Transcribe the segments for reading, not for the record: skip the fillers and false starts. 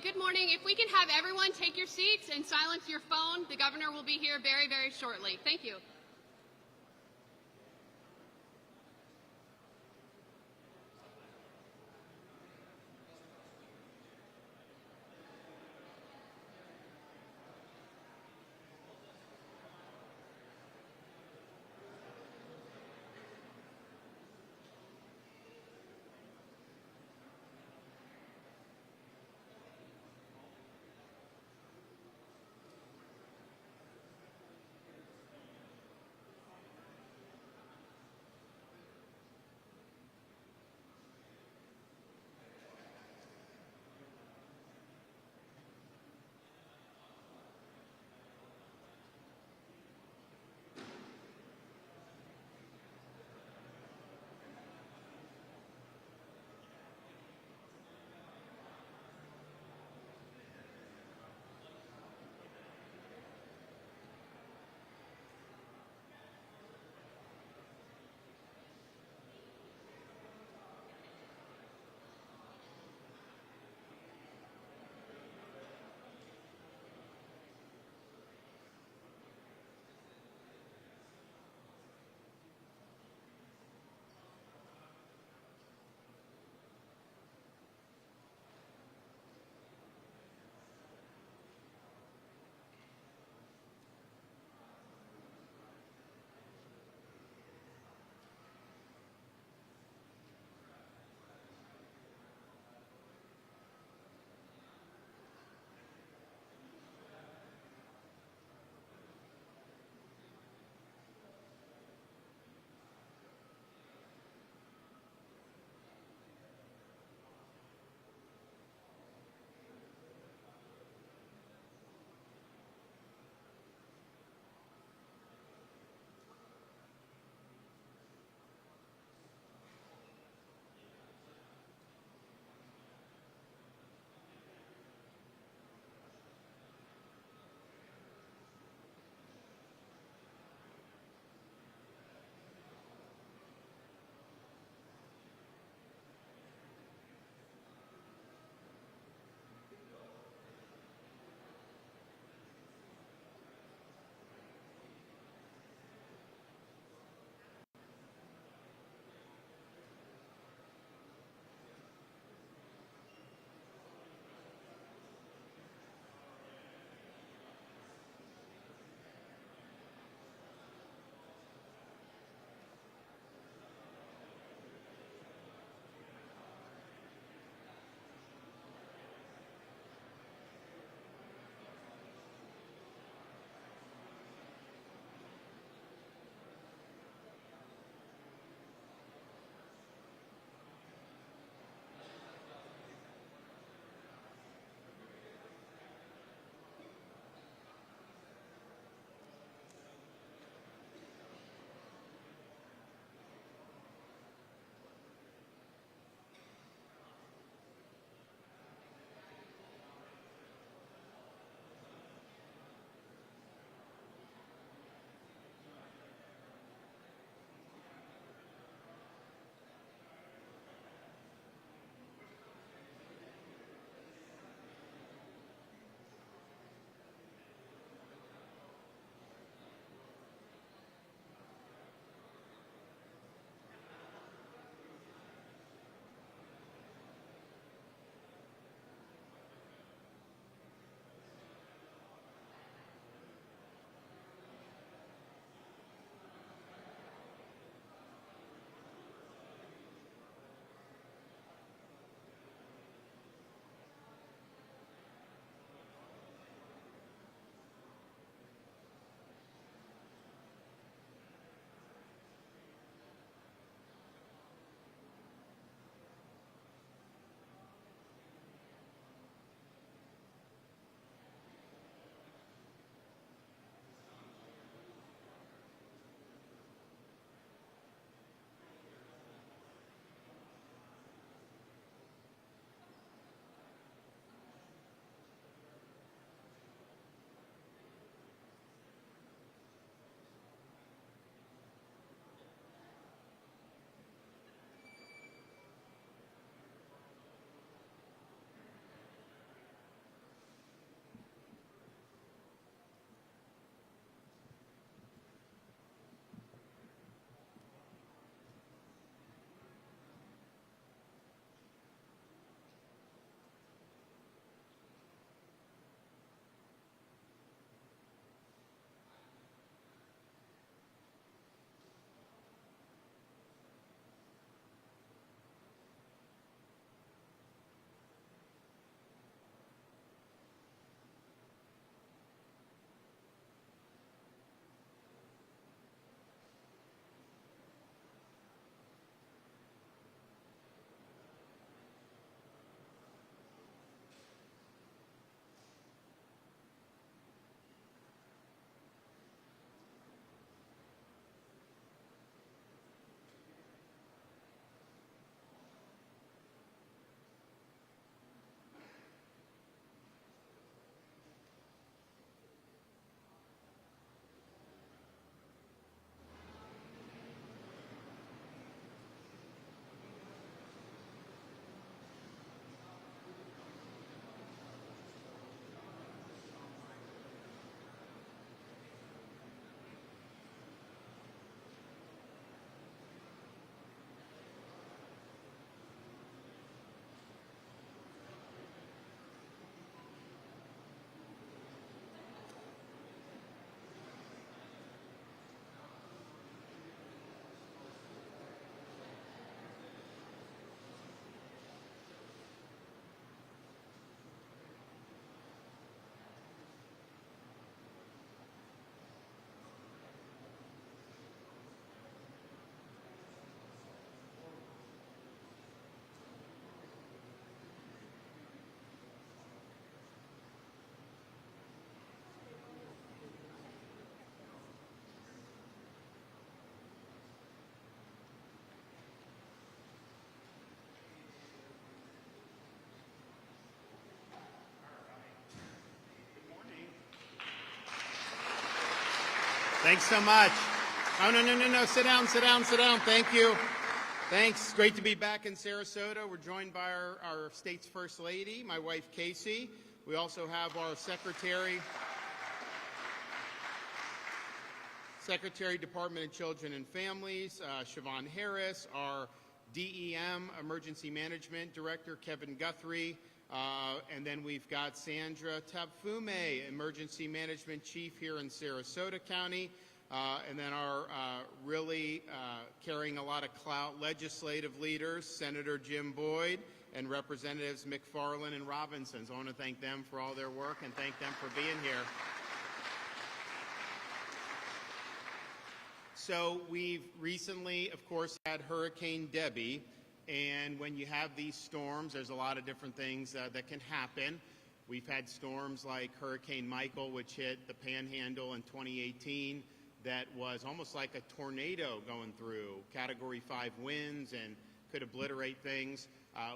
Good morning. If we can have everyone take your seats and silence your phone, the governor will be here very, very shortly. Thank you. Thanks so much. Oh, no. Sit down. Thank you. Thanks. Great to be back in Sarasota. We're joined by our state's First Lady, my wife, Casey. We also have our Secretary, Department of Children and Families, Siobhan Harris, our DEM, Emergency Management Director, Kevin Guthrie, and then we've got Sandra Tabfume, Emergency Management Chief here in Sarasota County, and then our really carrying a lot of clout legislative leaders, Senator Jim Boyd and Representatives McFarland and Robinson. So I want to thank them for all their work and thank them for being here. So we've recently, of course, had Hurricane Debbie, and when you have these storms, there's a lot of different things that can happen. We've had storms like Hurricane Michael, which hit the Panhandle in 2018, that was almost like a tornado going through, Category 5 winds, and could obliterate things.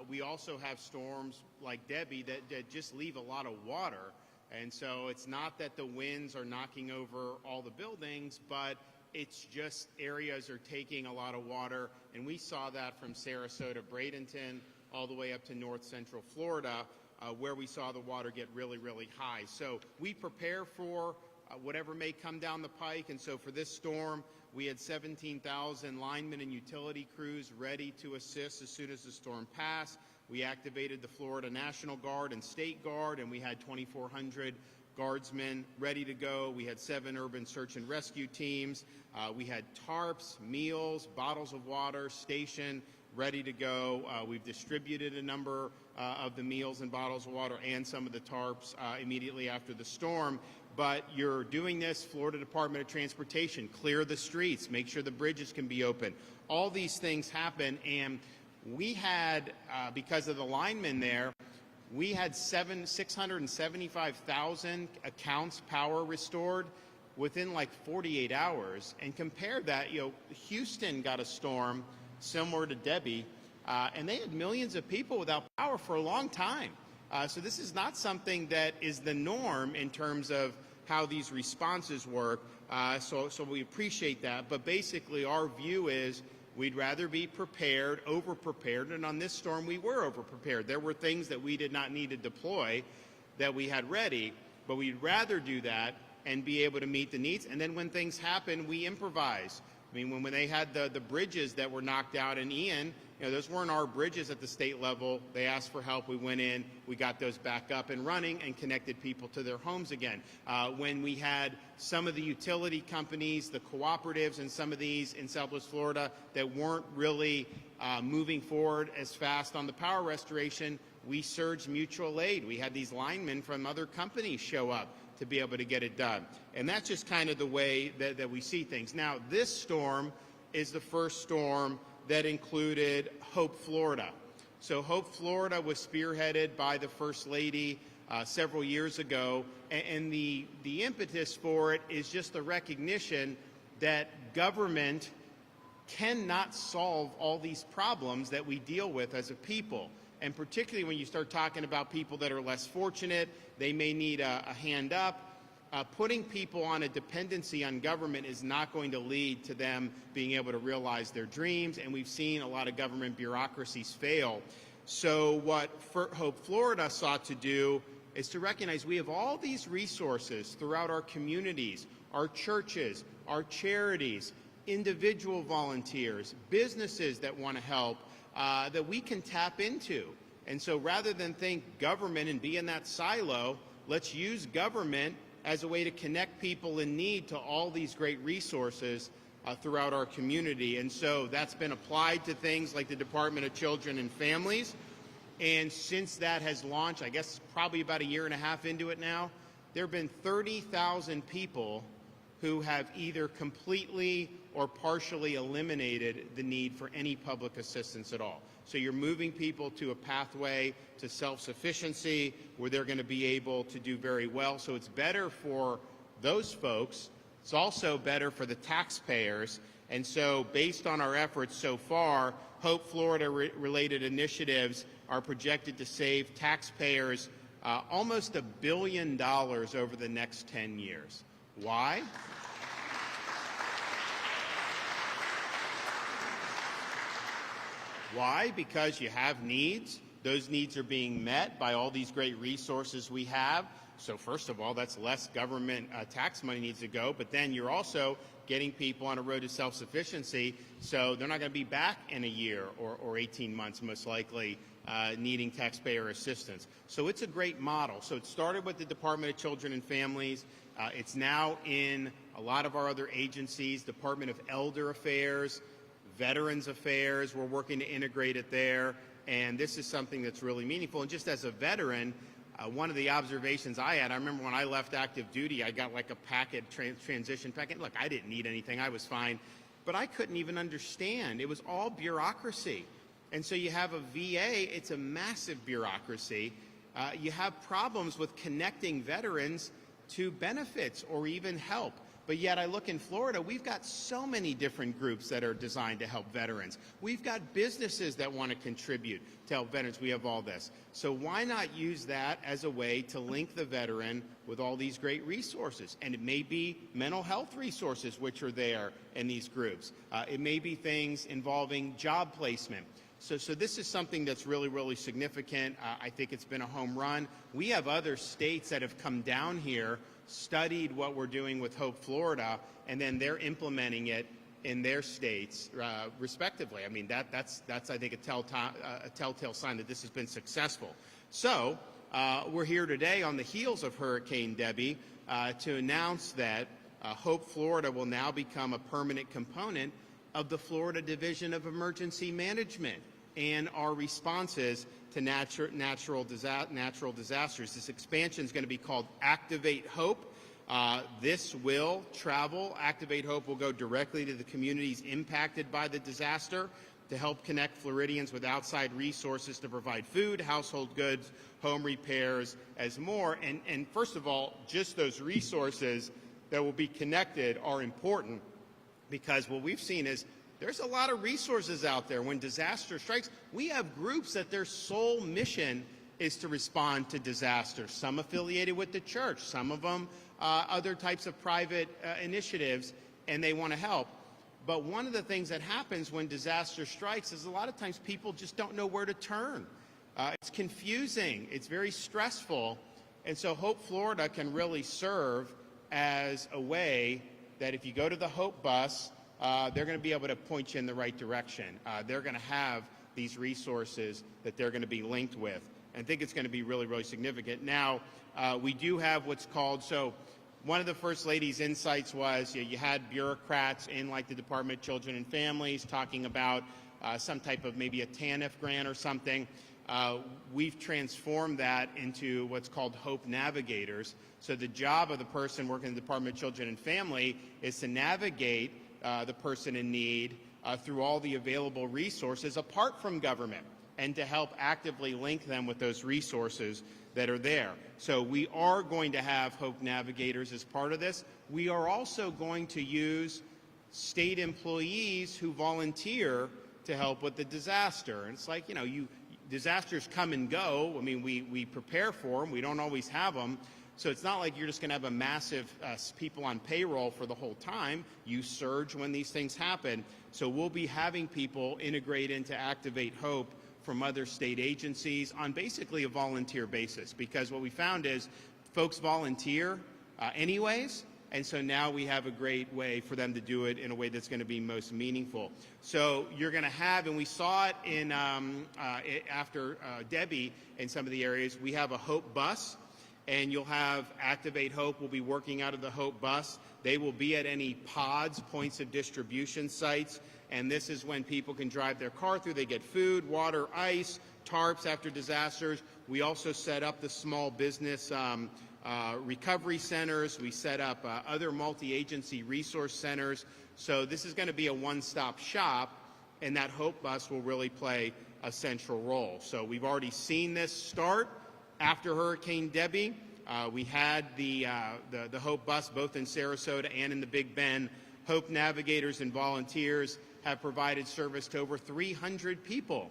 We also have storms like Debbie that just leave a lot of water, and so it's not that the winds are knocking over all the buildings, but it's just areas are taking a lot of water, and we saw that from Sarasota, Bradenton, all the way up to north central Florida, where we saw the water get really, really high. So we prepare for whatever may come down the pike, and so for this storm, we had 17,000 linemen and utility crews ready to assist as soon as the storm passed. We activated the Florida National Guard and State Guard, and we had 2,400 guardsmen ready to go. We had 7 urban search and rescue teams. We had tarps, meals, bottles of water stationed, ready to go. We've distributed a number of the meals and bottles of water and some of the tarps immediately after the storm. But you're doing this, Florida Department of Transportation, clear the streets, make sure the bridges can be open. All these things happen, and we had, because of the linemen there, we had 675,000 accounts power restored within like 48 hours. And compare that, Houston got a storm similar to Debbie, and they had millions of people without power for a long time. So this is not something that is the norm in terms of how these responses work. So we appreciate that. But basically our view is we'd rather be prepared, over-prepared, and on this storm we were over-prepared. There were things that we did not need to deploy that we had ready, but we'd rather do that and be able to meet the needs. And then when things happen, we improvise. I mean, when they had the bridges that were knocked out in Ian, those weren't our bridges at the state level. They asked for help. We went in. We got those back up and running and connected people to their homes again. When we had some of the utility companies, the cooperatives, and some of these in Southwest Florida that weren't really moving forward as fast on the power restoration, we surged mutual aid. We had these linemen from other companies show up to be able to get it done. And that's just kind of the way that we see things. Now, this storm is the first storm that included Hope, Florida. So Hope, Florida was spearheaded by the First Lady several years ago, and the impetus for it is just the recognition that government cannot solve all these problems that we deal with as a people. And particularly when you start talking about people that are less fortunate, they may need a hand up. Putting people on a dependency on government is not going to lead to them being able to realize their dreams, and we've seen a lot of government bureaucracies fail. So what Hope Florida sought to do is to recognize we have all these resources throughout our communities, our churches, our charities, individual volunteers, businesses that want to help, that we can tap into. And so rather than think government and be in that silo, let's use government as a way to connect people in need to all these great resources throughout our community. And so that's been applied to things like the Department of Children and Families. And since that has launched, I guess probably about a year and a half into it now, there have been 30,000 people who have either completely or partially eliminated the need for any public assistance at all. So you're moving people to a pathway to self-sufficiency where they're going to be able to do very well. So it's better for those folks. It's also better for the taxpayers. And so based on our efforts so far, Hope Florida related initiatives are projected to save taxpayers almost $1 billion over the next 10 years. Why? Why? Because you have needs. Those needs are being met by all these great resources we have. So first of all, that's less government tax money needs to go, but then you're also getting people on a road to self-sufficiency, so they're not going to be back in a year or 18 months, most likely, needing taxpayer assistance. So it's a great model. So it started with the Department of Children and Families. It's now in a lot of our other agencies, Department of Elder Affairs, Veterans Affairs. We're working to integrate it there. And this is something that's really meaningful. And just as a veteran, one of the observations I had, I remember when I left active duty, I got like a packet, transition packet. Look, I didn't need anything. I was fine. But I couldn't even understand. It was all bureaucracy. And so you have a VA, it's a massive bureaucracy. You have problems with connecting veterans to benefits or even help. But yet I look in Florida, we've got so many different groups that are designed to help veterans. We've got businesses that want to contribute to help veterans. We have all this. So why not use that as a way to link the veteran with all these great resources? And it may be mental health resources which are there in these groups. It may be things involving job placement. So this is something that's really, really significant. I think it's been a home run. We have other states that have come down here, studied what we're doing with Hope Florida, and then they're implementing it in their states, respectively. I mean, that's I think, a telltale sign that this has been successful. So we're here today on the heels of Hurricane Debbie to announce that Hope Florida will now become a permanent component of the Florida Division of Emergency Management and our responses to natural disasters. This expansion is going to be called Activate Hope. This will travel. Activate Hope will go directly to the communities impacted by the disaster to help connect Floridians with outside resources to provide food, household goods, home repairs, as more. And first of all, just those resources that will be connected are important, because what we've seen is there's a lot of resources out there. When disaster strikes, we have groups that their sole mission is to respond to disasters, some affiliated with the church, some of them other types of private initiatives, and they want to help. But one of the things that happens when disaster strikes is a lot of times people just don't know where to turn. It's confusing. It's very stressful. And so Hope Florida can really serve as a way that if you go to the Hope bus, they're going to be able to point you in the right direction. They're going to have these resources that they're going to be linked with. And I think it's going to be really, really significant. Now, we do have what's called, so one of the First Lady's insights was you had bureaucrats in like the Department of Children and Families talking about some type of maybe a TANF grant or something. We've transformed that into what's called Hope Navigators. So the job of the person working in the Department of Children and Family is to navigate the person in need through all the available resources apart from government, and to help actively link them with those resources that are there. So we are going to have Hope Navigators as part of this. We are also going to use state employees who volunteer to help with the disaster. And it's like, you know, disasters come and go. I mean, we prepare for them. We don't always have them. So it's not like you're just going to have a massive people on payroll for the whole time. You surge when these things happen. So we'll be having people integrate into Activate Hope from other state agencies on basically a volunteer basis, because what we found is folks volunteer anyways, and so now we have a great way for them to do it in a way that's going to be most meaningful. So you're going to have, and we saw it in after Debbie in some of the areas, we have a Hope bus, and you'll have Activate Hope will be working out of the Hope bus. They will be at any pods, points of distribution sites, and this is when people can drive their car through. They get food, water, ice, tarps after disasters. We also set up the small business recovery centers. We set up other multi-agency resource centers. So this is going to be a one-stop shop, and that Hope bus will really play a central role. So we've already seen this start after Hurricane Debbie. We had the Hope bus both in Sarasota and in the Big Bend. Hope Navigators and volunteers have provided service to over 300 people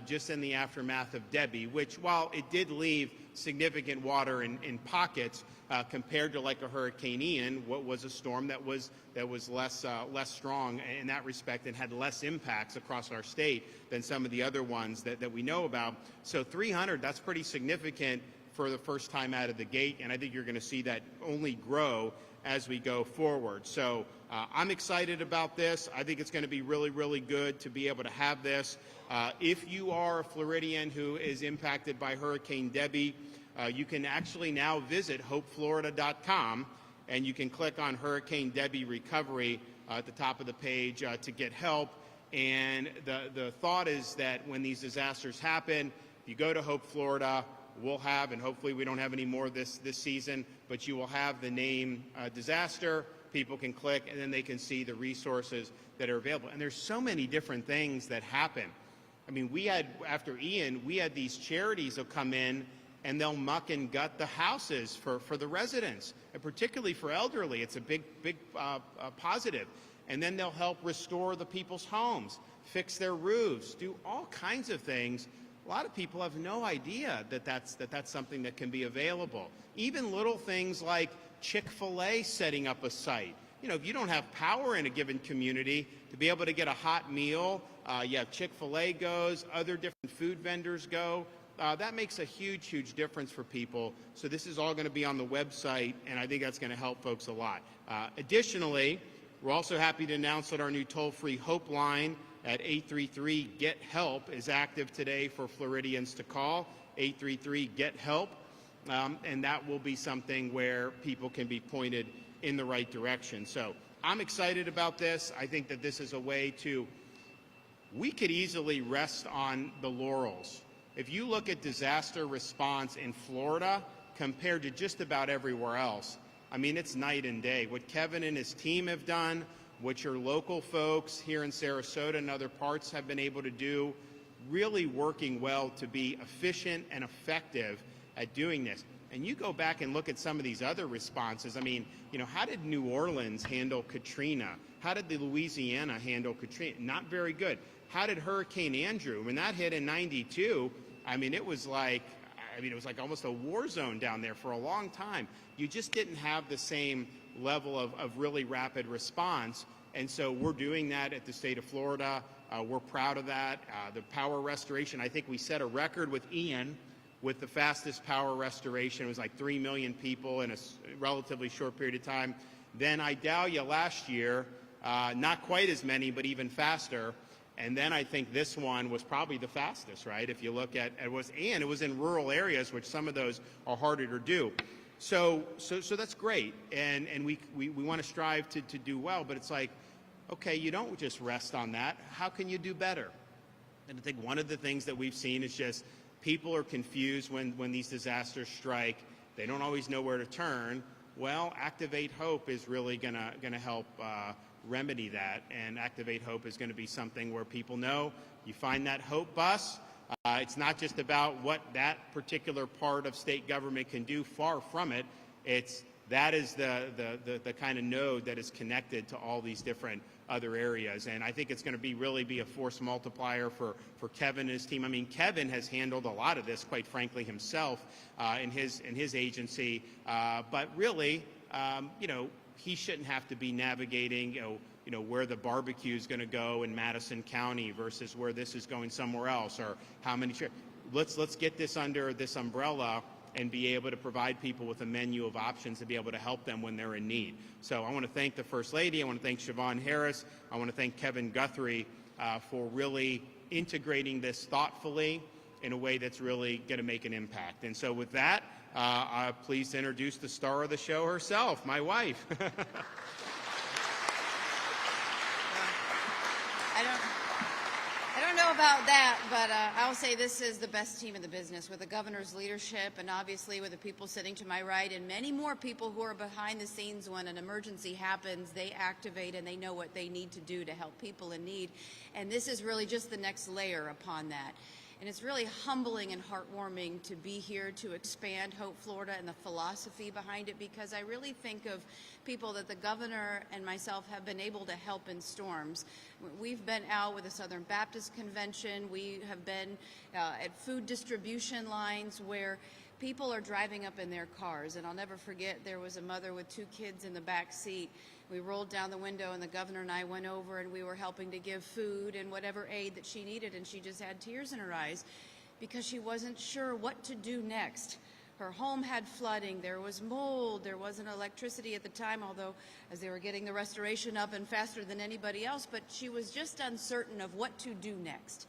just in the aftermath of Debbie, which, while it did leave significant water in pockets compared to like a Hurricane Ian, what was a storm that was less strong in that respect and had less impacts across our state than some of the other ones that we know about. So 300, that's pretty significant for the first time out of the gate, and I think you're going to see that only grow as we go forward. So I'm excited about this. I think it's going to be really, really good to be able to have this. If you are a Floridian who is impacted by Hurricane Debbie, you can actually now visit hopeflorida.com, and you can click on Hurricane Debbie Recovery at the top of the page to get help. And the thought is that when these disasters happen, if you go to Hope Florida, we'll have, and hopefully we don't have any more this season, but you will have the name disaster. People can click, and then they can see the resources that are available. And there's so many different things that happen. I mean, after Ian, we had these charities that come in, and they'll muck and gut the houses for the residents, and particularly for elderly. It's a big positive. And then they'll help restore the people's homes, fix their roofs, do all kinds of things. A lot of people have no idea that that's something that can be available. Even little things like Chick-fil-A setting up a site. You know, if you don't have power in a given community, to be able to get a hot meal, you have Chick-fil-A goes, other different food vendors go. That makes a huge, huge difference for people. So this is all going to be on the website, and I think that's going to help folks a lot. Additionally, we're also happy to announce that our new toll-free Hope line at 833-GET-HELP is active today for Floridians to call, 833-GET-HELP, and that will be something where people can be pointed in the right direction. So I'm excited about this. I think that this is a way we could easily rest on the laurels. If you look at disaster response in Florida compared to just about everywhere else, I mean, it's night and day. What Kevin and his team have done, what your local folks here in Sarasota and other parts have been able to do, really working well to be efficient and effective at doing this. And you go back and look at some of these other responses. I mean, you know, how did New Orleans handle Katrina? How did the Louisiana handle Katrina? Not very good. How did Hurricane Andrew, when that hit in '92, I mean, it was like almost a war zone down there for a long time. You just didn't have the same level of really rapid response. And so we're doing that at the state of Florida. We're proud of that. The power restoration, I think we set a record with Ian with the fastest power restoration. It was like 3 million people in a relatively short period of time. Then Idalia last year, not quite as many, but even faster. And then I think this one was probably the fastest, right? If you look at it was in rural areas, which some of those are harder to do. So that's great, and we want to strive to do well. But it's like, okay, you don't just rest on that. How can you do better? And I think one of the things that we've seen is just people are confused when these disasters strike. They don't always know where to turn. Well, Activate Hope is really gonna help remedy that, and Activate Hope is going to be something where people know you find that Hope bus. It's not just about what that particular part of state government can do. Far from it. That is the kind of node that is connected to all these different other areas, and I think it's going to really be a force multiplier for Kevin and his team. I mean, Kevin has handled a lot of this, quite frankly, himself in his agency, but really, you know, he shouldn't have to be navigating, you know, where the barbecue is going to go in Madison County versus where this is going somewhere else, or how many. Let's get this under this umbrella and be able to provide people with a menu of options to be able to help them when they're in need. So I want to thank the First Lady. I want to thank Siobhan Harris. I want to thank Kevin Guthrie for really integrating this thoughtfully in a way that's really going to make an impact. And so with that, please introduce the star of the show herself, my wife. I don't know about that, but I'll say this is the best team in the business, with the governor's leadership and obviously with the people sitting to my right and many more people who are behind the scenes. When an emergency happens, they activate and they know what they need to do to help people in need. And this is really just the next layer upon that. And it's really humbling and heartwarming to be here to expand Hope Florida and the philosophy behind it, because I really think of people that the governor and myself have been able to help in storms. We've been out with the Southern Baptist Convention. We have been at food distribution lines where People are driving up in their cars, and I'll never forget, there was a mother with 2 kids in the back seat. We rolled down the window, and the governor and I went over, and we were helping to give food and whatever aid that she needed, and she just had tears in her eyes because she wasn't sure what to do next. Her home had flooding, there was mold, there wasn't electricity at the time, although as they were getting the restoration up and faster than anybody else, but she was just uncertain of what to do next.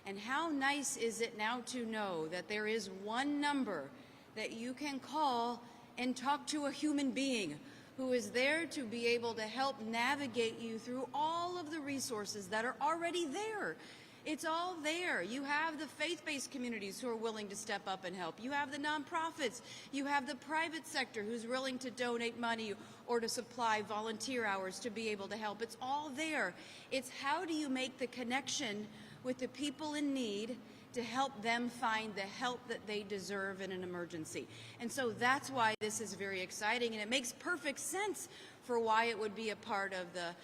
And how nice is it now to know that there is one number that you can call and talk to a human being who is there to be able to help navigate you through all of the resources that are already there. It's all there. You have the faith-based communities who are willing to step up and help. You have the nonprofits. You have the private sector who's willing to donate money or to supply volunteer hours to be able to help. It's all there. It's how do you make the connection with the people in need to help them find the help that they deserve in an emergency. And so that's why this is very exciting, and it makes perfect sense for why it would be a part of the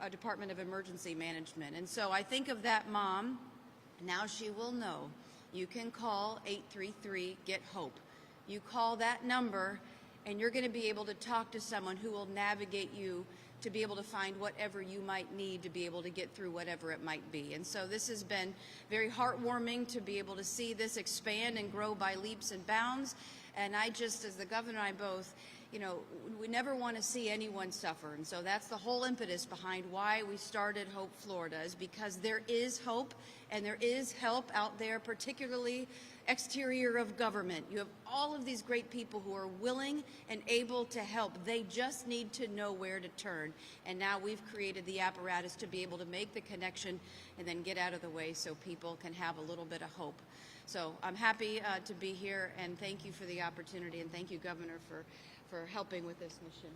Department of Emergency Management. And so I think of that mom, now she will know. You can call 833-GET-HOPE. You call that number, and you're going to be able to talk to someone who will navigate you to be able to find whatever you might need to be able to get through whatever it might be. And so this has been very heartwarming to be able to see this expand and grow by leaps and bounds. And I just, as the governor and I both, you know, we never want to see anyone suffer. And so that's the whole impetus behind why we started Hope Florida, is because there is hope and there is help out there, particularly exterior of government. You have all of these great people who are willing and able to help. They just need to know where to turn. And now we've created the apparatus to be able to make the connection and then get out of the way so people can have a little bit of hope. So I'm happy to be here, and thank you for the opportunity, and thank you, Governor, for helping with this mission.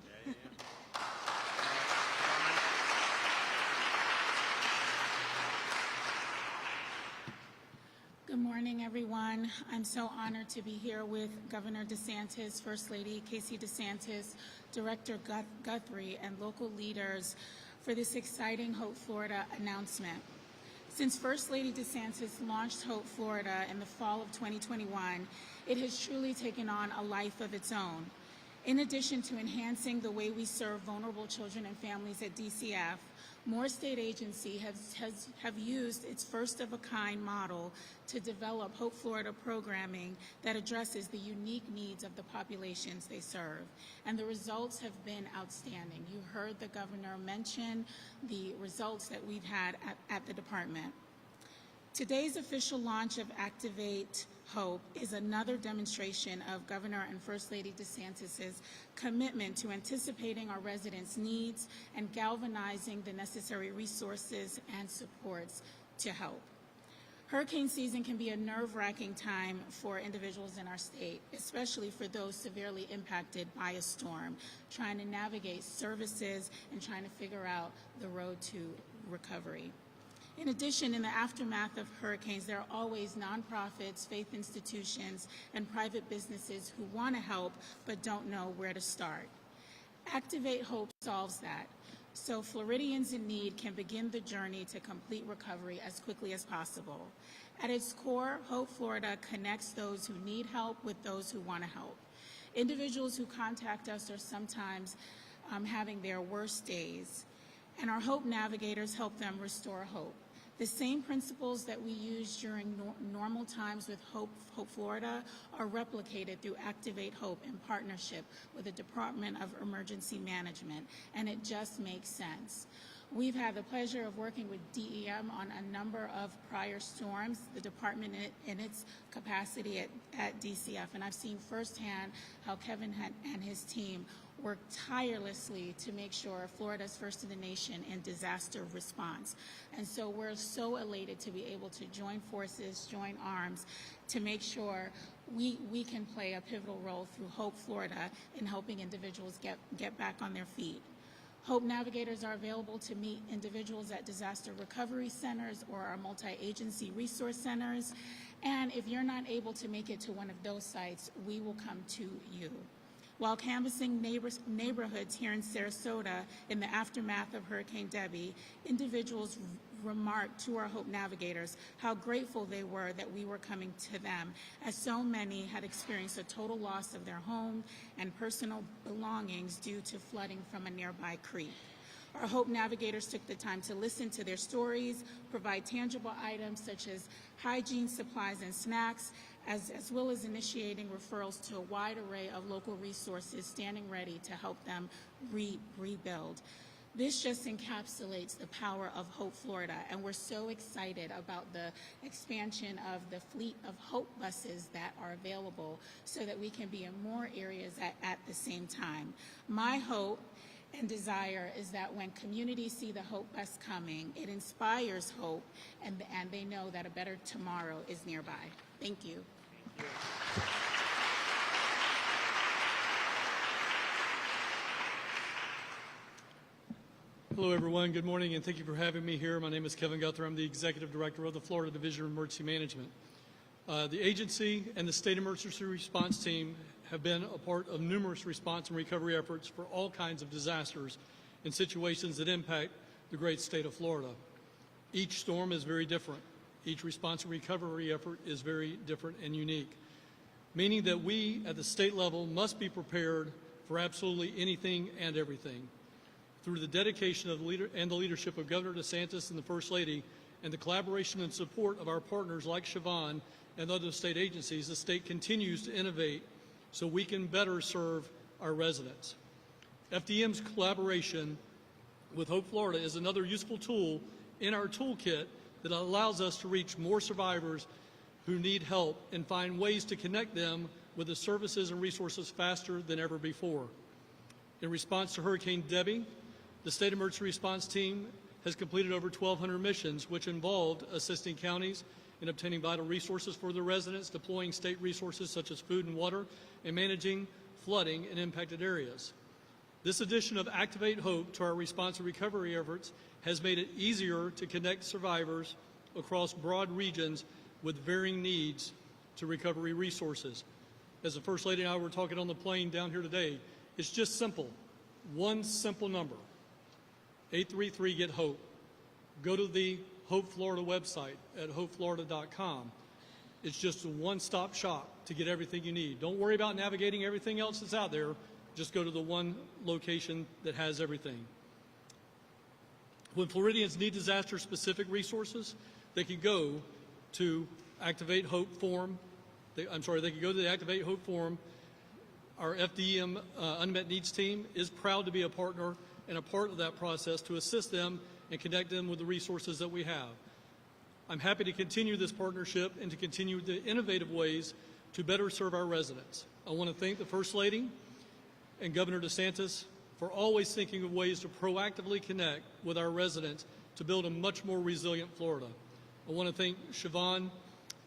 Good morning, everyone. I'm so honored to be here with Governor DeSantis, First Lady Casey DeSantis, Director Guthrie, and local leaders for this exciting Hope Florida announcement. Since First Lady DeSantis launched Hope Florida in the fall of 2021, it has truly taken on a life of its own. In addition to enhancing the way we serve vulnerable children and families at DCF, more state agencies have used its first-of-a-kind model to develop Hope Florida programming that addresses the unique needs of the populations they serve. And the results have been outstanding. You heard the governor mention the results that we've had at the department. Today's official launch of Activate Hope is another demonstration of Governor and First Lady DeSantis' commitment to anticipating our residents' needs and galvanizing the necessary resources and supports to help. Hurricane season can be a nerve-wracking time for individuals in our state, especially for those severely impacted by a storm, trying to navigate services and trying to figure out the road to recovery. In addition, in the aftermath of hurricanes, there are always nonprofits, faith institutions, and private businesses who want to help but don't know where to start. Activate Hope solves that, so Floridians in need can begin the journey to complete recovery as quickly as possible. At its core, Hope Florida connects those who need help with those who want to help. Individuals who contact us are sometimes having their worst days, and our Hope Navigators help them restore hope. The same principles that we use during normal times with Hope Florida are replicated through Activate Hope in partnership with the Department of Emergency Management, and it just makes sense. We've had the pleasure of working with DEM on a number of prior storms, the department in its capacity at DCF, and I've seen firsthand how Kevin and his team work tirelessly to make sure Florida's first in the nation in disaster response. And so we're so elated to be able to join forces, join arms, to make sure we can play a pivotal role through Hope Florida in helping individuals get back on their feet. Hope Navigators are available to meet individuals at disaster recovery centers or our multi-agency resource centers. And if you're not able to make it to one of those sites, we will come to you. While canvassing neighborhoods here in Sarasota in the aftermath of Hurricane Debby, individuals remarked to our Hope Navigators how grateful they were that we were coming to them, as so many had experienced a total loss of their home and personal belongings due to flooding from a nearby creek. Our Hope Navigators took the time to listen to their stories, provide tangible items such as hygiene supplies and snacks, as well as initiating referrals to a wide array of local resources standing ready to help them rebuild. This just encapsulates the power of Hope Florida, and we're so excited about the expansion of the fleet of Hope buses that are available so that we can be in more areas at the same time. My hope and desire is that when communities see the Hope bus coming, it inspires hope, and they know that a better tomorrow is nearby. Thank you. Thank you. Hello, everyone. Good morning, and thank you for having me here. My name is Kevin Guthrie. I'm the Executive Director of the Florida Division of Emergency Management. The agency and the State Emergency Response Team have been a part of numerous response and recovery efforts for all kinds of disasters and situations that impact the great state of Florida. Each storm is very different. Each response and recovery effort is very different and unique, meaning that we at the state level must be prepared for absolutely anything and everything. Through the dedication of the leadership of Governor DeSantis and the First Lady, and the collaboration and support of our partners like Siobhan and other state agencies, the state continues to innovate so we can better serve our residents. FDM's collaboration with Hope Florida is another useful tool in our toolkit that allows us to reach more survivors who need help and find ways to connect them with the services and resources faster than ever before. In response to Hurricane Debbie, the State Emergency Response Team has completed over 1,200 missions, which involved assisting counties in obtaining vital resources for their residents, deploying state resources such as food and water, and managing flooding in impacted areas. This addition of Activate Hope to our response and recovery efforts has made it easier to connect survivors across broad regions with varying needs to recovery resources. As the First Lady and I were talking on the plane down here today, it's just simple. One simple number, 833-GET-HOPE. Go to the Hope Florida website at hopeflorida.com. It's just a one-stop shop to get everything you need. Don't worry about navigating everything else that's out there. Just go to the one location that has everything. When Floridians need disaster-specific resources, they can go to Activate Hope form. They can go to the Activate Hope form. Our FDM Unmet Needs team is proud to be a partner and a part of that process to assist them and connect them with the resources that we have. I'm happy to continue this partnership and to continue the innovative ways to better serve our residents. I want to thank the First Lady and Governor DeSantis for always thinking of ways to proactively connect with our residents to build a much more resilient Florida. I want to thank Siobhan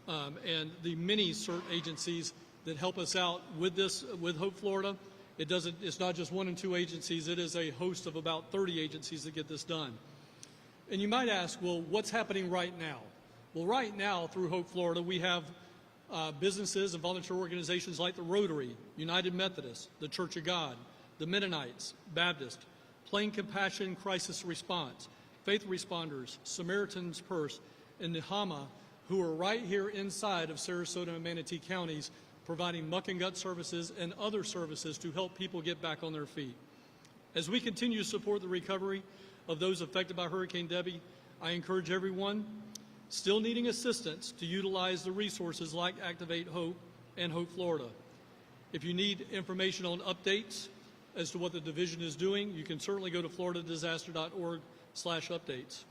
and the many CERT agencies that help us out with this, with Hope Florida. It's not just one and two agencies, it is a host of about 30 agencies that get this done. And you might ask, well, what's happening right now? Well, right now, through Hope Florida, we have businesses and volunteer organizations like the Rotary, United Methodist, the Church of God, the Mennonites, Baptist, Plain Compassion Crisis Response, Faith Responders, Samaritan's Purse, and Nehama, who are right here inside of Sarasota and Manatee counties, providing muck and gut services and other services to help people get back on their feet. As we continue to support the recovery of those affected by Hurricane Debbie, I encourage everyone still needing assistance to utilize the resources like Activate Hope and Hope Florida. If you need information on updates as to what the division is doing, you can certainly go to floridadisaster.org/updates.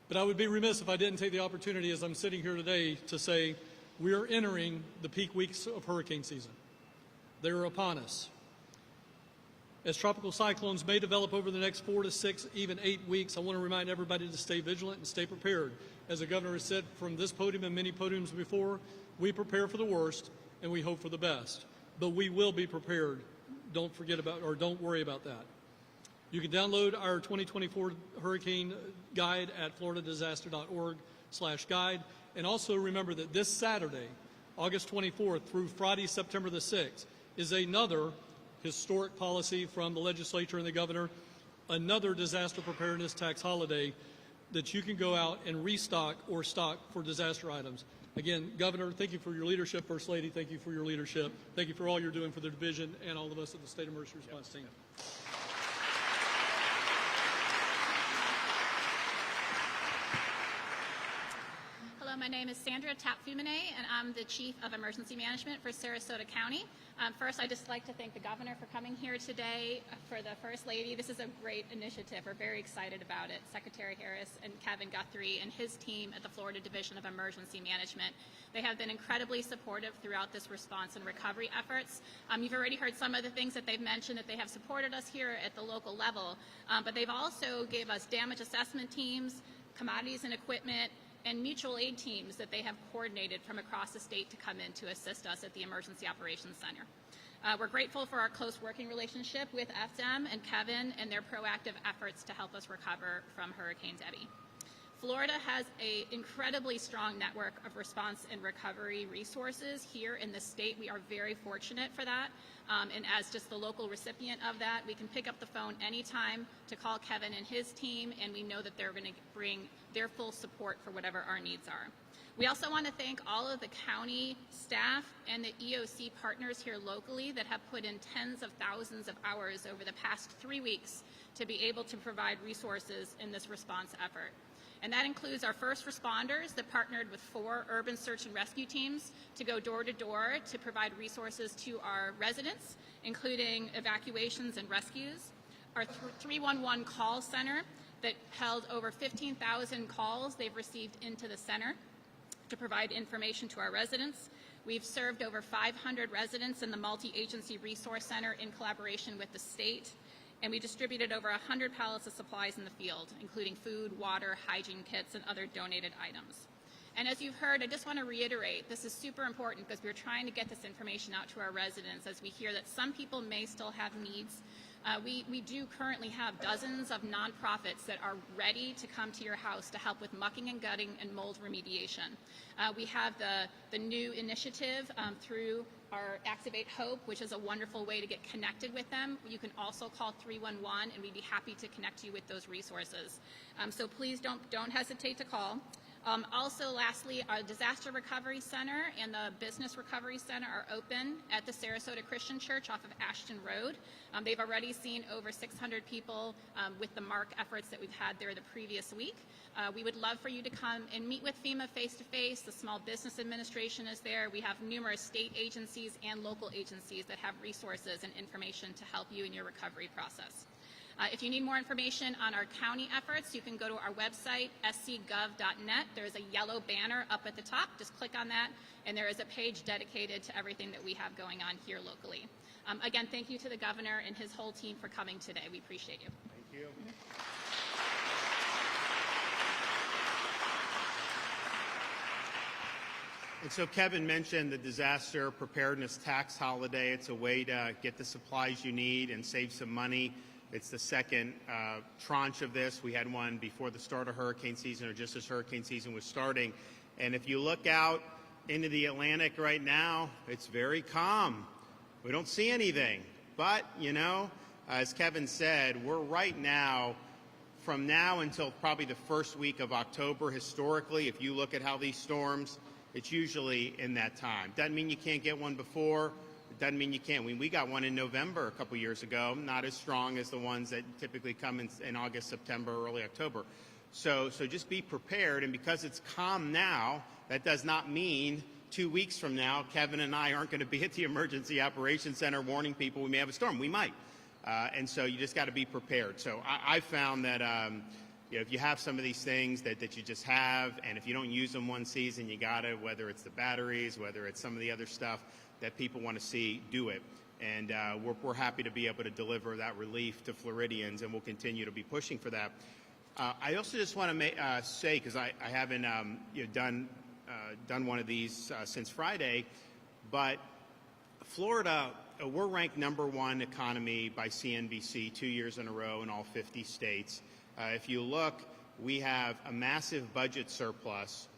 But I would be remiss if I didn't take the opportunity as I'm sitting here today to say we are entering the peak weeks of hurricane season. They are upon us. As tropical cyclones may develop over the next 4 to 6, even 8 weeks, I want to remind everybody to stay vigilant and stay prepared. As the governor has said from this podium and many podiums before, we prepare for the worst and we hope for the best. But we will be prepared. Don't worry about that. You can download our 2024 hurricane guide at floridadisaster.org/guide. And also remember that this Saturday, August 24th through Friday, September the 6th, is another historic policy from the legislature and the governor, another disaster preparedness tax holiday that you can go out and restock or stock for disaster items. Again, Governor, thank you for your leadership. First Lady, thank you for your leadership. Thank you for all you're doing for the division and all of us at the State Emergency Response Team. Hello, my name is Sandra Tapfumine, and I'm the Chief of Emergency Management for Sarasota County. First, I'd just like to thank the Governor for coming here today. For the First Lady, this is a great initiative. We're very excited about it. Secretary Harris and Kevin Guthrie and his team at the Florida Division of Emergency Management. They have been incredibly supportive throughout this response and recovery efforts. You've already heard some of the things that they've mentioned, that they have supported us here at the local level, but they've also gave us damage assessment teams, commodities and equipment, and mutual aid teams that they have coordinated from across the state to come in to assist us at the Emergency Operations Center. We're grateful for our close working relationship with FDEM and Kevin and their proactive efforts to help us recover from Hurricane Debby. Florida has an incredibly strong network of response and recovery resources here in the state. We are very fortunate for that. And as just the local recipient of that, we can pick up the phone anytime to call Kevin and his team, and we know that they're going to bring their full support for whatever our needs are. We also want to thank all of the county staff and the EOC partners here locally that have put in tens of thousands of hours over the past 3 weeks to be able to provide resources in this response effort. And that includes our first responders that partnered with 4 urban search and rescue teams to go door to door to provide resources to our residents, including evacuations and rescues. Our 311 call center that held over 15,000 calls they've received into the center to provide information to our residents. We've served over 500 residents in the multi-agency resource center in collaboration with the state. And we distributed over 100 pallets of supplies in the field, including food, water, hygiene kits, and other donated items. And as you've heard, I just want to reiterate, this is super important because we're trying to get this information out to our residents as we hear that some people may still have needs. We do currently have dozens of nonprofits that are ready to come to your house to help with mucking and gutting and mold remediation. We have the new initiative through our Activate Hope, which is a wonderful way to get connected with them. You can also call 311, and we'd be happy to connect you with those resources. So please don't hesitate to call. Also, lastly, our Disaster Recovery Center and the Business Recovery Center are open at the Sarasota Christian Church off of Ashton Road. They've already seen over 600 people with the MARC efforts that we've had there the previous week. We would love for you to come and meet with FEMA face-to-face. The Small Business Administration is there. We have numerous state agencies and local agencies that have resources and information to help you in your recovery process. If you need more information on our county efforts, you can go to our website, scgov.net. There's a yellow banner up at the top. Just click on that, and there is a page dedicated to everything that we have going on here locally. Again, thank you to the Governor and his whole team for coming today. We appreciate you. Thank you. And so Kevin mentioned the disaster preparedness tax holiday. It's a way to get the supplies you need and save some money. It's the second tranche of this. We had one before the start of hurricane season, or just as hurricane season was starting. And if you look out into the Atlantic right now, it's very calm. We don't see anything. But, you know, as Kevin said, we're right now, from now until probably the first week of October, historically, if you look at how these storms, it's usually in that time. Doesn't mean you can't get one before. It doesn't mean you can't. We got one in November a couple years ago, not as strong as the ones that typically come in August, September, early October. So just be prepared. And because it's calm now, that does not mean 2 weeks from now, Kevin and I aren't going to be at the Emergency Operations Center warning people we may have a storm. We might. And so you just got to be prepared. So I found that you know, if you have some of these things that you just have, and if you don't use them one season, you got to, whether it's the batteries, whether it's some of the other stuff that people want to see, do it. And we're happy to be able to deliver that relief to Floridians, and we'll continue to be pushing for that. I also just want to say, because I haven't you know, done one of these since Friday, but Florida, we're ranked #1 economy by CNBC 2 years in a row in all 50 states. If you look, we have a massive budget surplus,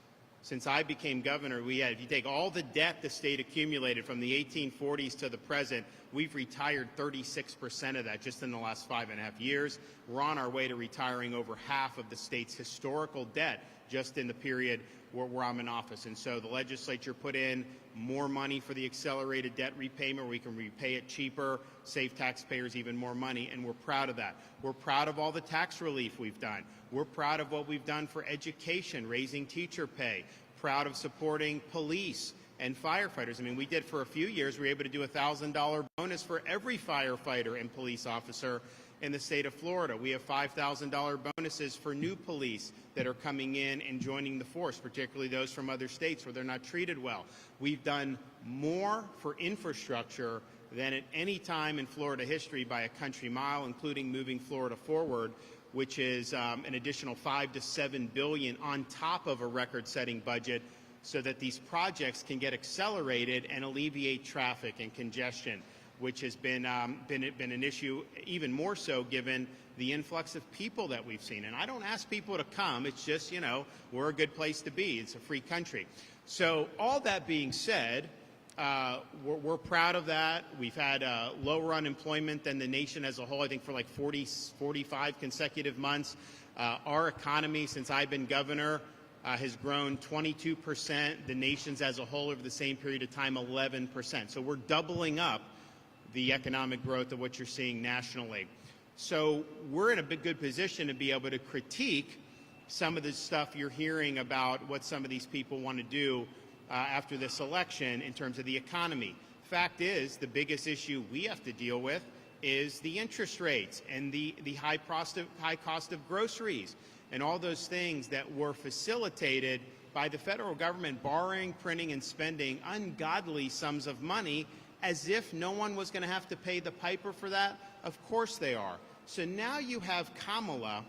since I became governor, if you take all the debt the state accumulated from the 1840s to the present, we've retired 36% of that just in the last 5.5 years. We're on our way to retiring over half of the state's historical debt just in the period where I'm in office. And so the legislature put in more money for the accelerated debt repayment where we can repay it cheaper, save taxpayers even more money, and we're proud of that. We're proud of all the tax relief we've done. We're proud of what we've done for education, raising teacher pay, proud of supporting police and firefighters. I mean, we did for a few years, we were able to do a $1,000 bonus for every firefighter and police officer in the state of Florida. We have $5,000 bonuses for new police that are coming in and joining the force, particularly those from other states where they're not treated well. We've done more for infrastructure than at any time in Florida history by a country mile, including moving Florida forward, which is an additional $5 to $7 billion on top of a record-setting budget so that these projects can get accelerated and alleviate traffic and congestion, which has been an issue even more so given the influx of people that we've seen. And I don't ask people to come. It's just, you know, we're a good place to be. It's a free country. So all that being said, we're proud of that. We've had lower unemployment than the nation as a whole, I think for like 45 consecutive months. Our economy, since I've been governor, has grown 22%. The nation's as a whole over the same period of time, 11%. So we're doubling up the economic growth of what you're seeing nationally. So we're in a good position to be able to critique some of the stuff you're hearing about what some of these people want to do after this election in terms of the economy. Fact is, the biggest issue we have to deal with is the interest rates and the high cost of groceries and all those things that were facilitated by the federal government borrowing, printing, and spending ungodly sums of money as if no one was going to have to pay the piper for that. Of course they are. So now you have Kamala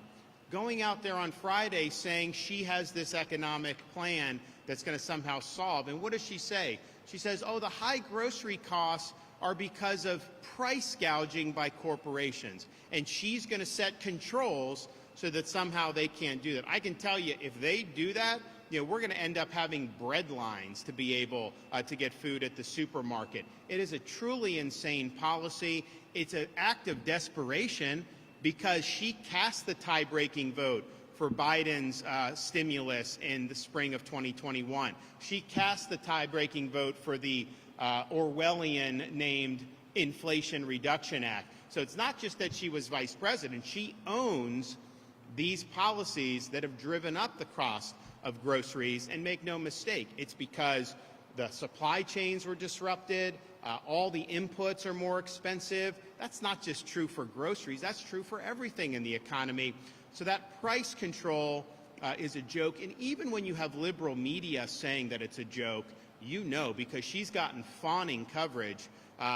going out there on Friday saying she has this economic plan that's going to somehow solve. And what does she say? She says, oh, the high grocery costs are because of price gouging by corporations. And she's going to set controls so that somehow they can't do that. I can tell you, if they do that, you know, we're going to end up having bread lines to be able to get food at the supermarket. It is a truly insane policy. It's an act of desperation because she cast the tie-breaking vote for Biden's stimulus in the spring of 2021. She cast the tie-breaking vote for the Orwellian-named Inflation Reduction Act. So it's not just that she was vice president. She owns these policies that have driven up the cost of groceries. And make no mistake, it's because the supply chains were disrupted, all the inputs are more expensive. That's not just true for groceries, that's true for everything in the economy. So that price control is a joke. And even when you have liberal media saying that it's a joke, you know, because she's gotten fawning coverage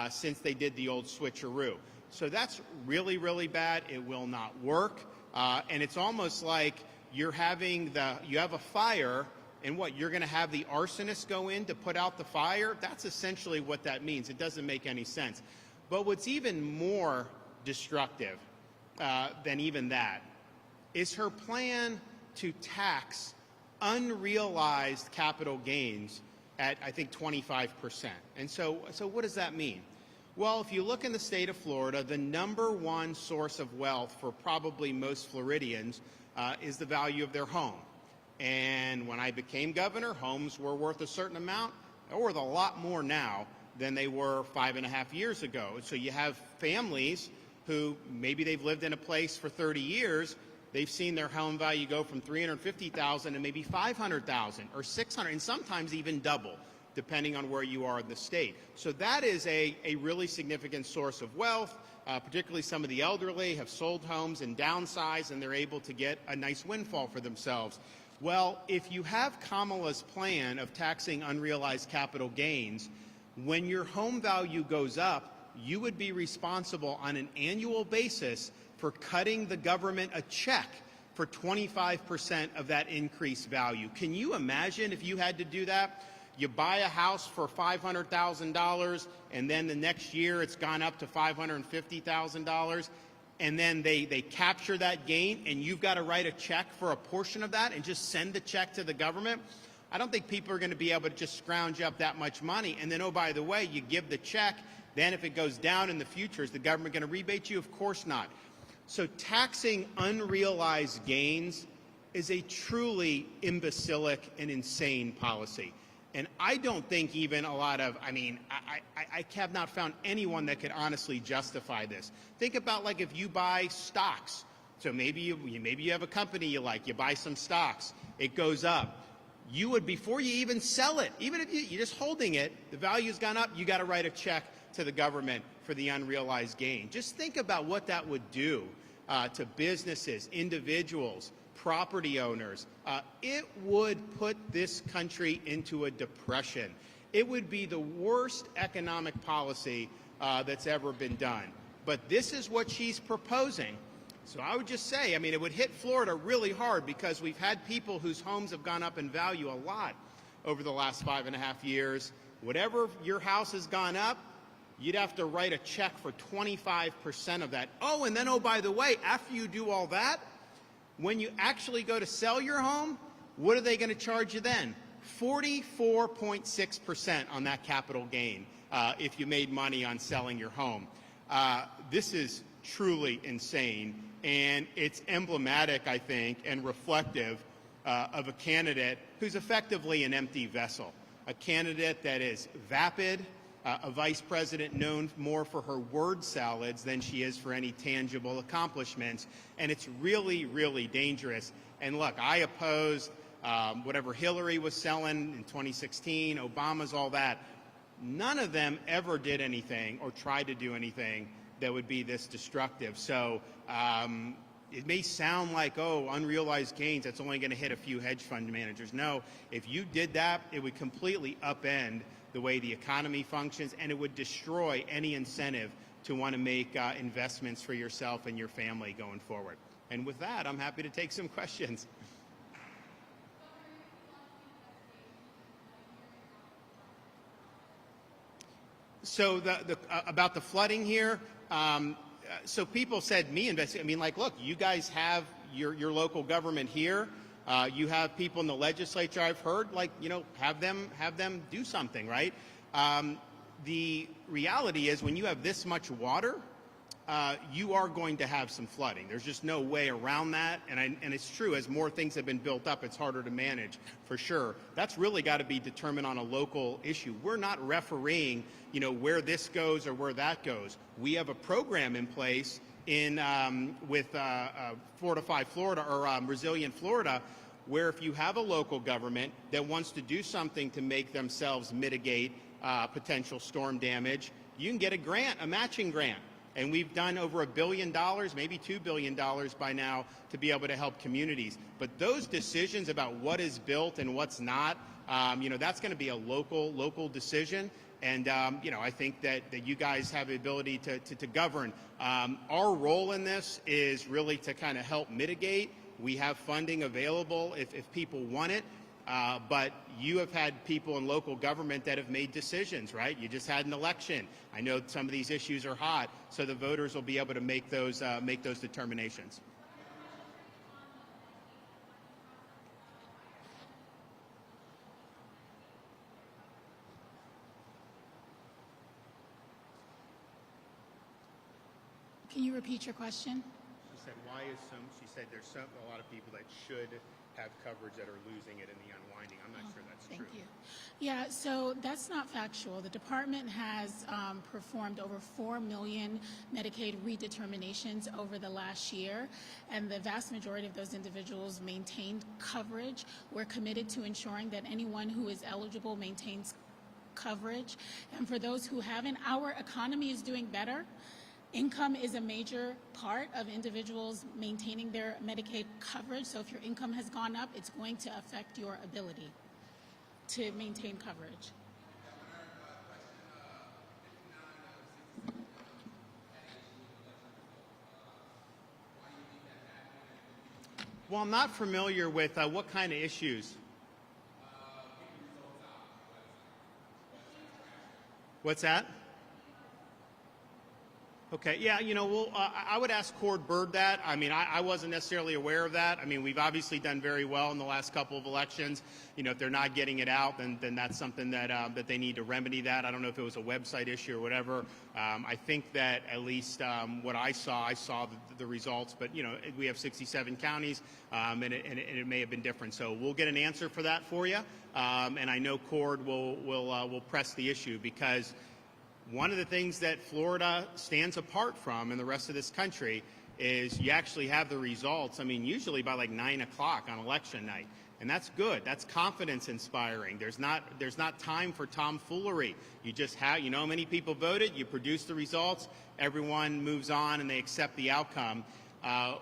since they did the old switcheroo. So that's really, really bad. It will not work. And it's almost like you have a fire, and what, you're going to have the arsonist go in to put out the fire? That's essentially what that means. It doesn't make any sense. But what's even more destructive than even that is her plan to tax unrealized capital gains at, I think, 25%. And so what does that mean? Well, if you look in the state of Florida, the #1 source of wealth for probably most Floridians is the value of their home. And when I became governor, homes were worth a certain amount. They're worth a lot more now than they were 5.5 years ago. So you have families who maybe they've lived in a place for 30 years. They've seen their home value go from $350,000 to maybe $500,000 or $600,000, and sometimes even double, depending on where you are in the state. So that is a really significant source of wealth. Particularly some of the elderly have sold homes and downsized, and they're able to get a nice windfall for themselves. Well, if you have Kamala's plan of taxing unrealized capital gains, when your home value goes up, you would be responsible on an annual basis for cutting the government a check for 25% of that increased value. Can you imagine if you had to do that? You buy a house for $500,000, and then the next year it's gone up to $550,000, and then they capture that gain, and you've got to write a check for a portion of that and just send the check to the government. I don't think people are going to be able to just scrounge up that much money. And then, oh, by the way, you give the check. Then if it goes down in the future, is the government going to rebate you? Of course not. So taxing unrealized gains is a truly imbecilic and insane policy. And I don't think even a lot of, I have not found anyone that could honestly justify this. Think about like if you buy stocks. So maybe you have a company you like, you buy some stocks, it goes up. You would, before you even sell it, even if you're just holding it, the value's gone up, you got to write a check to the government for the unrealized gain. Just think about what that would do to businesses, individuals, property owners. It would put this country into a depression. It would be the worst economic policy that's ever been done. But this is what she's proposing. So I would just say, it would hit Florida really hard because we've had people whose homes have gone up in value a lot over the last 5.5 years. Whatever your house has gone up, you'd have to write a check for 25% of that. Oh, and then, oh, by the way, after you do all that, when you actually go to sell your home, what are they going to charge you then? 44.6% on that capital gain if you made money on selling your home. This is truly insane, and it's emblematic, I think, and reflective of a candidate who's effectively an empty vessel, a candidate that is vapid, a vice president known more for her word salads than she is for any tangible accomplishments. And it's really, really dangerous. And look, I opposed whatever Hillary was selling in 2016, Obama's, all that. None of them ever did anything or tried to do anything that would be this destructive. So it may sound like, oh, unrealized gains, that's only going to hit a few hedge fund managers. No, if you did that, it would completely upend the way the economy functions, and it would destroy any incentive to want to make investments for yourself and your family going forward. And with that, I'm happy to take some questions. So about the flooding here, so people said look, you guys have your local government here. You have people in the legislature, I've heard, have them do something, right? The reality is when you have this much water, you are going to have some flooding. There's just no way around that. And it's true, as more things have been built up, it's harder to manage, for sure. That's really got to be determined on a local issue. We're not refereeing, where this goes or where that goes. We have a program in place with Fortify Florida or Resilient Florida, where if you have a local government that wants to do something to make themselves mitigate potential storm damage, you can get a grant, a matching grant. And we've done over $1 billion, maybe $2 billion by now, to be able to help communities. But those decisions about what is built and what's not, that's going to be a local decision. And, I think that you guys have the ability to govern. Our role in this is really to kind of help mitigate. We have funding available if people want it. But you have had people in local government that have made decisions, right? You just had an election. I know some of these issues are hot, so the voters will be able to make those determinations. Can you repeat your question? She said, she said there's a lot of people that should have coverage that are losing it in the unwinding. I'm not sure that's true. Thank you. Yeah, so that's not factual. The department has performed over 4 million Medicaid redeterminations over the last year, and the vast majority of those individuals maintained coverage. We're committed to ensuring that anyone who is eligible maintains coverage. And for those who haven't, our economy is doing better. Income is a major part of individuals maintaining their Medicaid coverage. So if your income has gone up, it's going to affect your ability to maintain coverage. Well, I'm not familiar with what kind of issues. What's that? Okay, yeah, well, I would ask Cord Bird that. I mean, I wasn't necessarily aware of that. I mean, we've obviously done very well in the last couple of elections. If they're not getting it out, then that's something that that they need to remedy that. I don't know if it was a website issue or whatever. I think that at least what I saw the results, but we have 67 counties, and it may have been different. So we'll get an answer for that for you, and I know Cord will press the issue, because one of the things that Florida stands apart from in the rest of this country is you actually have the results, usually by like 9 o'clock on election night. And that's good. That's confidence inspiring. There's not time for tomfoolery. You just have, how many people voted, you produce the results, everyone moves on and they accept the outcome.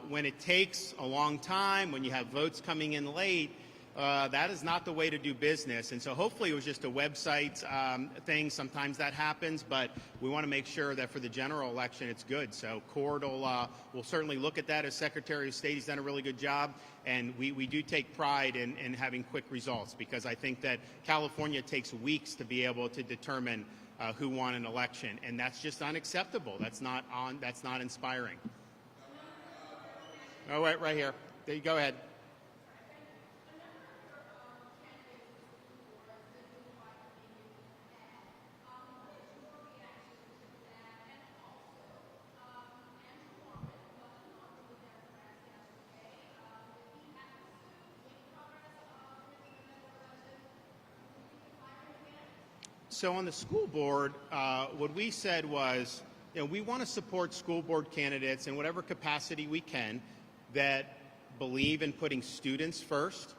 When it takes a long time, when you have votes coming in late, that is not the way to do business. And so hopefully it was just a website thing. Sometimes that happens, but we want to make sure that for the general election it's good. So Cord will certainly look at that as Secretary of State. He's done a really good job. And we do take pride in having quick results, because I think that California takes weeks to be able to determine who won an election. And that's just unacceptable. That's not inspiring. Oh, right here. There you go. Ahead. So on the school board, what we said was, we want to support school board candidates in whatever capacity we can that believe in putting students first,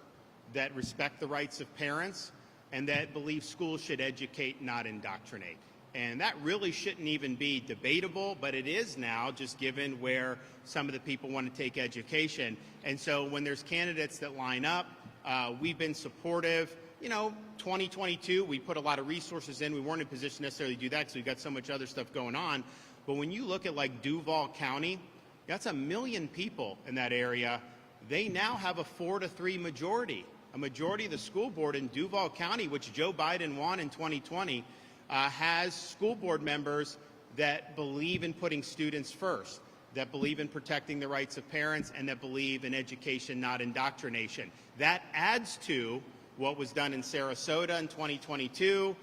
that respect the rights of parents, and that believe schools should educate, not indoctrinate. And that really shouldn't even be debatable, but it is now, just given where some of the people want to take education. And so when there's candidates that line up, we've been supportive. 2022, we put a lot of resources in. We weren't in a position necessarily to do that because we've got so much other stuff going on. But when you look at like Duval County, that's 1 million people in that area. They now have a 4-3 majority. A majority of the school board in Duval County, which Joe Biden won in 2020, has school board members that believe in putting students first, that believe in protecting the rights of parents, and that believe in education, not indoctrination. That adds to what was done in Sarasota in 2022,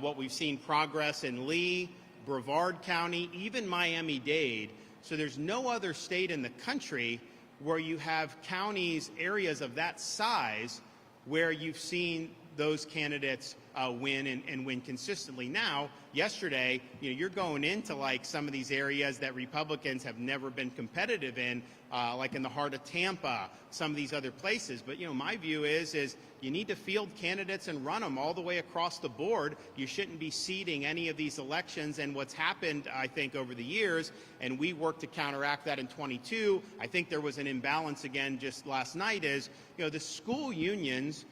what we've seen progress in Lee, Brevard County, even Miami-Dade. So there's no other state in the country where you have counties, areas of that size, where you've seen those candidates win and win consistently. Now, yesterday, you're going into like some of these areas that Republicans have never been competitive in, like in the heart of Tampa, some of these other places. But, my view is you need to field candidates and run them all the way across the board. You shouldn't be seeding any of these elections. And what's happened, I think, over the years, and we worked to counteract that in 22, I think there was an imbalance again just last night, is, the school unions,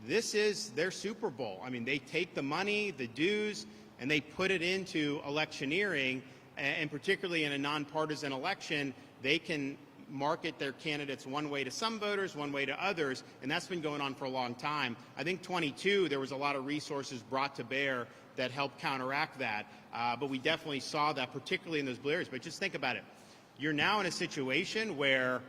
this is their Super Bowl. I mean, they take the money, the dues, and they put it into electioneering, and particularly in a nonpartisan election, they can market their candidates one way to some voters, one way to others, and that's been going on for a long time. I think 22, there was a lot of resources brought to bear that helped counteract that, but we definitely saw that, particularly in those blue areas. But just think about it. You're now in a situation where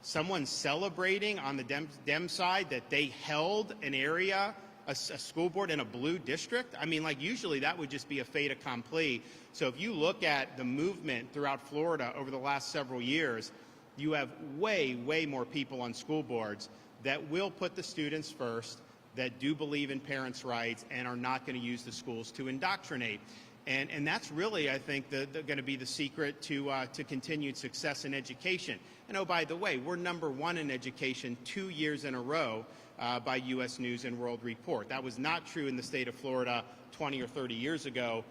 someone's celebrating on the Dem side that they held an area, a school board in a blue district. I mean, like, usually that would just be a fait accompli. So if you look at the movement throughout Florida over the last several years, you have way, way more people on school boards that will put the students first, that do believe in parents' rights, and are not going to use the schools to indoctrinate. And that's really, I think, going to be the secret to continued success in education. And oh, by the way, we're #1 in education 2 years in a row by U.S. News and World Report. That was not true in the state of Florida 20 or 30 years ago.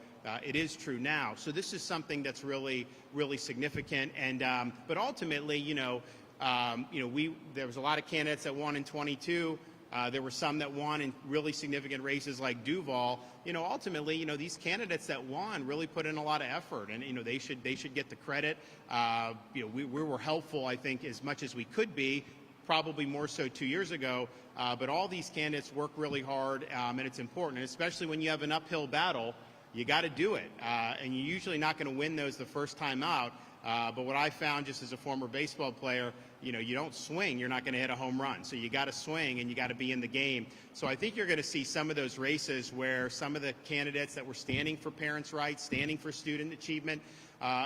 It is true now. So this is something that's really, really significant. And but ultimately, there was a lot of candidates that won in 22. There were some that won in really significant races like Duval. Ultimately, these candidates that won really put in a lot of effort, and they should get the credit. We were helpful, I think, as much as we could be, probably more so 2 years ago. But all these candidates work really hard, and it's important, and especially when you have an uphill battle you got to do it. And you're usually not going to win those the first time out. But what I found just as a former baseball player, you don't swing, you're not going to hit a home run. So you got to swing and you got to be in the game. So I think you're going to see some of those races where some of the candidates that were standing for parents' rights, standing for student achievement,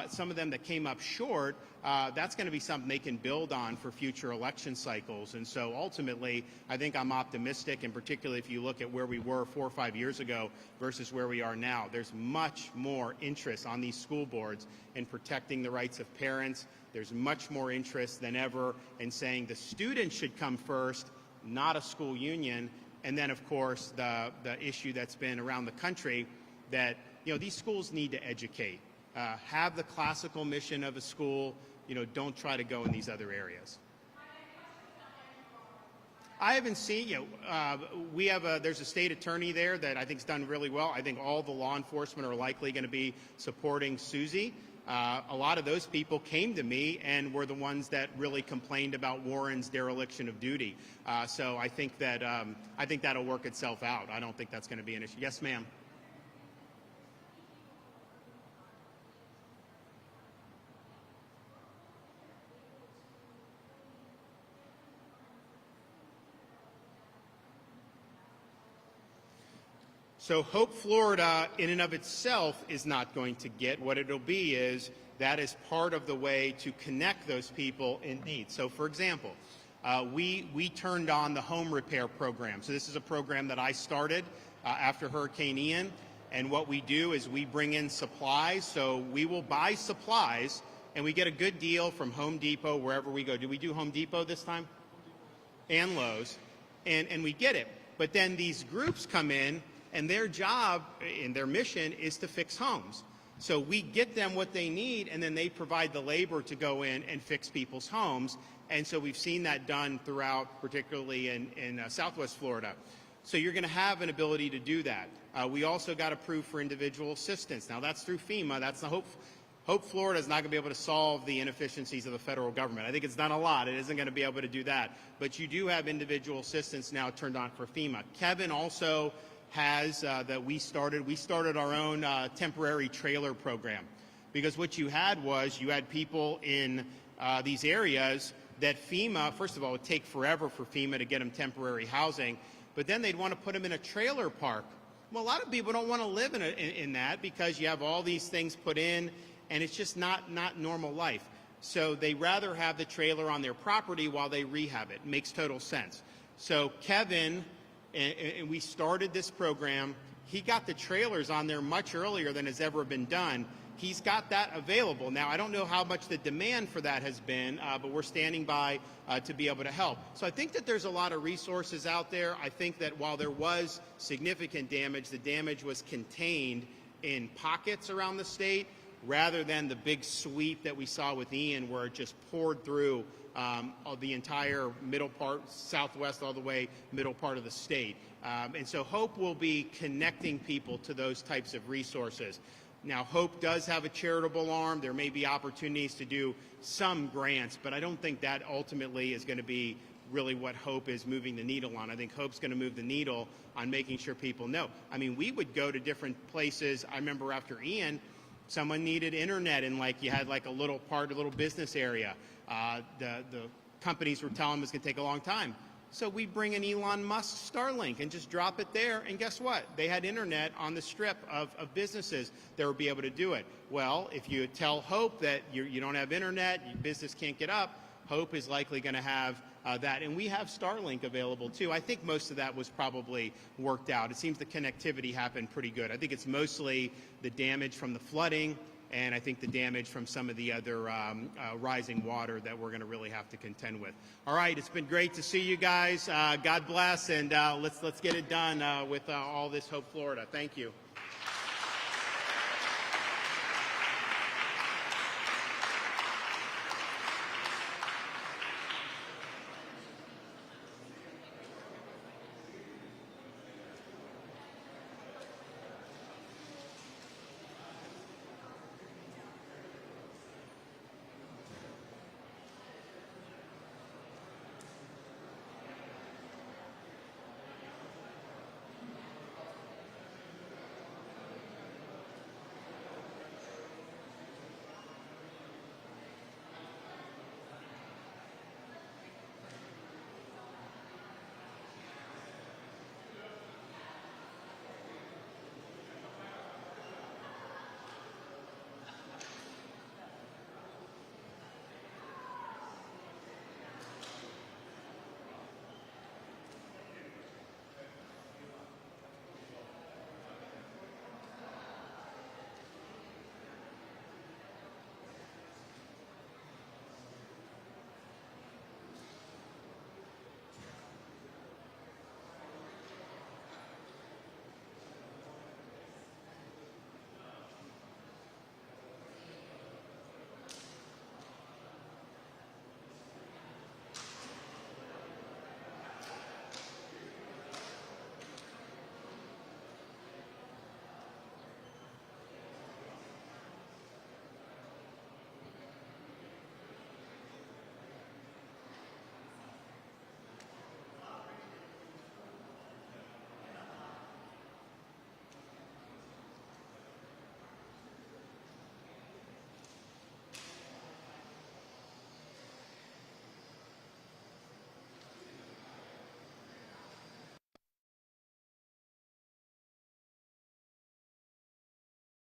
some of them that came up short, that's going to be something they can build on for future election cycles. And so ultimately, I think I'm optimistic, and particularly if you look at where we were 4 or 5 years ago versus where we are now, there's much more interest on these school boards in protecting the rights of parents. There's much more interest than ever in saying the student should come first, not a school union. And then, of course, the issue that's been around the country that, these schools need to educate. Have the classical mission of a school, don't try to go in these other areas. I haven't seen, there's a state attorney there that I think's done really well. I think all the law enforcement are likely going to be supporting Susie. A lot of those people came to me and were the ones that really complained about Warren's dereliction of duty. So I think that'll work itself out. I don't think that's going to be an issue. Yes, ma'am. So Hope Florida in and of itself is not going to get. What it'll be is that is part of the way to connect those people in need. So for example, we turned on the home repair program. So this is a program that I started after Hurricane Ian. And what we do is we bring in supplies. So we will buy supplies and we get a good deal from Home Depot wherever we go. Do we do Home Depot this time? And Lowe's. And we get it. But then these groups come in, and their job and their mission is to fix homes. So we get them what they need, and then they provide the labor to go in and fix people's homes. And so we've seen that done throughout, particularly in Southwest Florida. So you're going to have an ability to do that. We also got approved for individual assistance. Now that's through FEMA. That's the Hope Florida is not going to be able to solve the inefficiencies of the federal government. I think it's done a lot. It isn't going to be able to do that. But you do have individual assistance now turned on for FEMA. Kevin also has that we started our own temporary trailer program, because what you had was you had people in these areas that FEMA, first of all, it would take forever for FEMA to get them temporary housing, but then they'd want to put them in a trailer park. Well, a lot of people don't want to live in that because you have all these things put in and it's just not normal life. So they rather have the trailer on their property while they rehab it. It makes total sense. So Kevin, and we started this program. He got the trailers on there much earlier than has ever been done. He's got that available. Now, I don't know how much the demand for that has been, but we're standing by to be able to help. So I think that there's a lot of resources out there. I think that while there was significant damage, the damage was contained in pockets around the state rather than the big sweep that we saw with Ian, where it just poured through the entire middle part, southwest, all the way middle part of the state. And so Hope will be connecting people to those types of resources. Now, Hope does have a charitable arm. There may be opportunities to do some grants, but I don't think that ultimately is going to be really what Hope is moving the needle on. I think Hope's going to move the needle on making sure people know. I mean, we would go to different places. I remember after Ian, someone needed internet, and you had a little business area. The companies were telling them it's going to take a long time. So we bring in Elon Musk's Starlink and just drop it there, and guess what? They had internet on the strip of businesses that would be able to do it. Well, if you tell Hope that you don't have internet, your business can't get up, Hope is likely going to have that. And we have Starlink available too. I think most of that was probably worked out. It seems the connectivity happened pretty good. I think it's mostly the damage from the flooding, and I think the damage from some of the other rising water that we're going to really have to contend with. All right, it's been great to see you guys. God bless, and let's get it done with all this Hope Florida. Thank you.